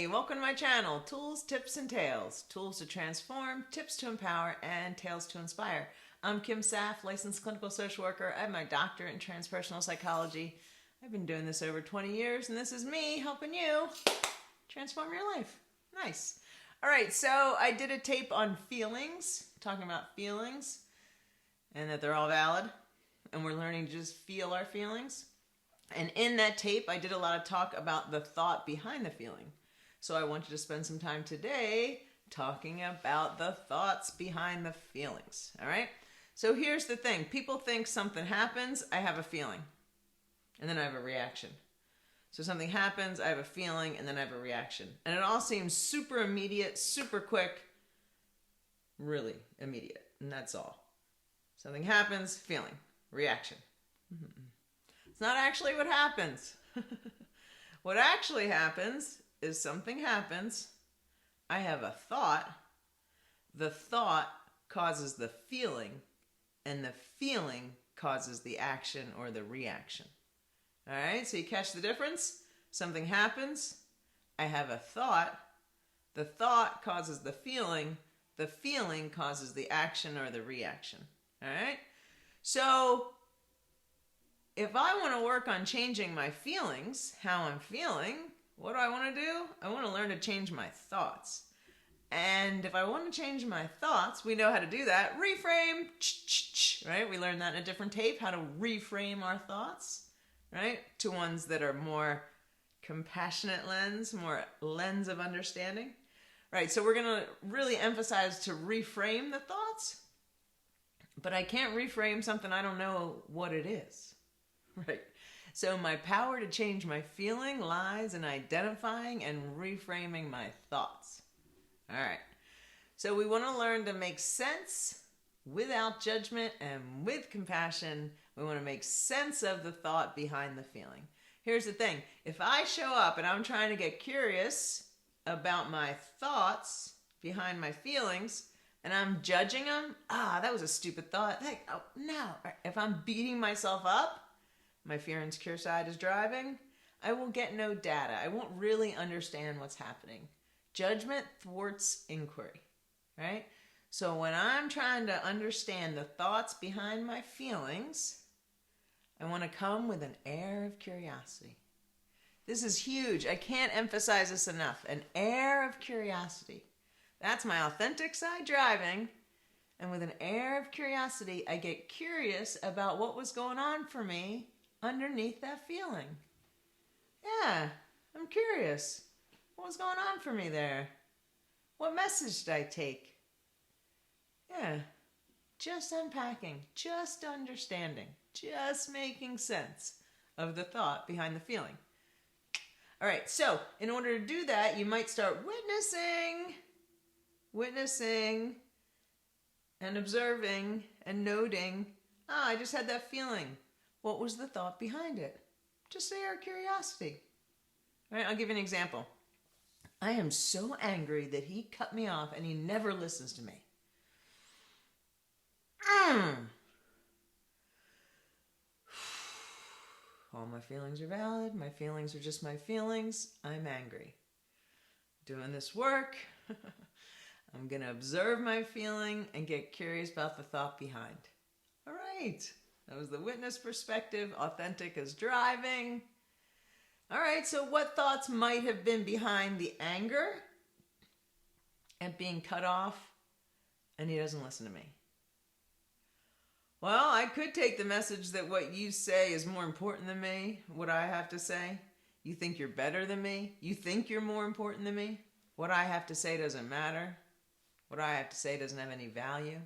Hey, welcome to my channel, Tools, Tips, and Tales. Tools to transform, tips to empower, and tales to inspire. I'm Kim Saff, licensed clinical social worker. I have my doctorate in transpersonal psychology. I've been doing this over 20 years, and this is me helping you transform your life. Nice. All right, so I did a tape on feelings, talking about feelings, and that they're all valid, and we're learning to just feel our feelings. And in that tape, I did a lot of talk about the thought behind the feeling. So I want you to spend some time today talking about the thoughts behind the feelings, all right? So here's the thing. People think something happens, I have a feeling, and then I have a reaction. So something happens, I have a feeling, and then I have a reaction. And it all seems super immediate, super quick, really immediate, and that's all. Something happens, feeling, reaction. It's not actually what happens. What actually happens is something happens, I have a thought, the thought causes the feeling, and the feeling causes the action or the reaction. All right, so you catch the difference? Something happens, I have a thought, the thought causes the feeling causes the action or the reaction. All right, so if I want to work on changing my feelings, how I'm feeling, what do I want to do? I want to learn to change my thoughts. And if I want to change my thoughts, we know how to do that. Reframe, right? We learned that in a different tape, how to reframe our thoughts, right? To ones that are more compassionate lens, more lens of understanding. Right, so we're going to really emphasize to reframe the thoughts, but I can't reframe something I don't know what it is. Right. So my power to change my feeling lies in identifying and reframing my thoughts. All right. So we want to learn to make sense without judgment and with compassion. We want to make sense of the thought behind the feeling. Here's the thing. If I show up and I'm trying to get curious about my thoughts behind my feelings and I'm judging them, that was a stupid thought. No. If I'm beating myself up, my fear and insecure side is driving, I will get no data. I won't really understand what's happening. Judgment thwarts inquiry, right? So when I'm trying to understand the thoughts behind my feelings, I want to come with an air of curiosity. This is huge. I can't emphasize this enough. An air of curiosity. That's my authentic side driving. And with an air of curiosity, I get curious about what was going on for me underneath that feeling. Yeah, I'm curious. What was going on for me there? What message did I take? Yeah, just unpacking, just understanding, just making sense of the thought behind the feeling. All right, so in order to do that, you might start witnessing and observing and noting, I just had that feeling. What was the thought behind it? Just air of curiosity. All right, I'll give you an example. I am so angry that he cut me off and he never listens to me. All my feelings are valid. My feelings are just my feelings. I'm angry. Doing this work, I'm going to observe my feeling and get curious about the thought behind. All right. That was the witness perspective. Authentic as driving. All right, so what thoughts might have been behind the anger and being cut off and he doesn't listen to me? Well, I could take the message that what you say is more important than me, what I have to say. You think you're better than me? You think you're more important than me? What I have to say doesn't matter. What I have to say doesn't have any value.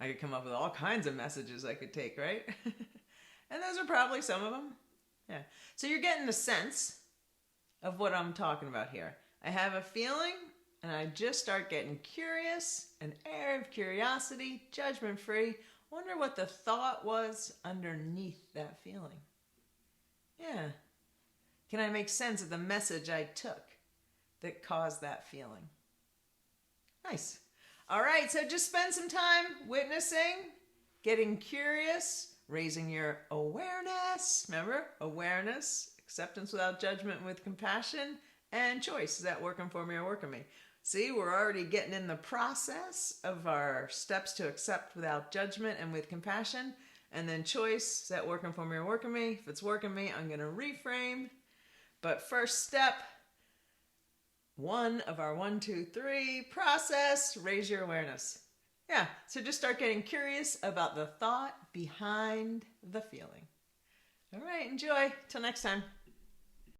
I could come up with all kinds of messages I could take, right? And those are probably some of them. Yeah. So you're getting a sense of what I'm talking about here. I have a feeling and I just start getting curious, an air of curiosity, judgment-free. Wonder what the thought was underneath that feeling. Yeah. Can I make sense of the message I took that caused that feeling? Nice. All right, so just spend some time witnessing, getting curious, raising your awareness. Remember, awareness, acceptance without judgment with compassion, And choice, is that working for me or working me? See, we're already getting in the process of our steps to accept without judgment and with compassion. And then choice, is that working for me or working me? If it's working me, I'm going to reframe. But first step, one of our 1, 2, 3 process, raise your awareness. Yeah, so just start getting curious about the thought behind the feeling. All right, enjoy. Till next time.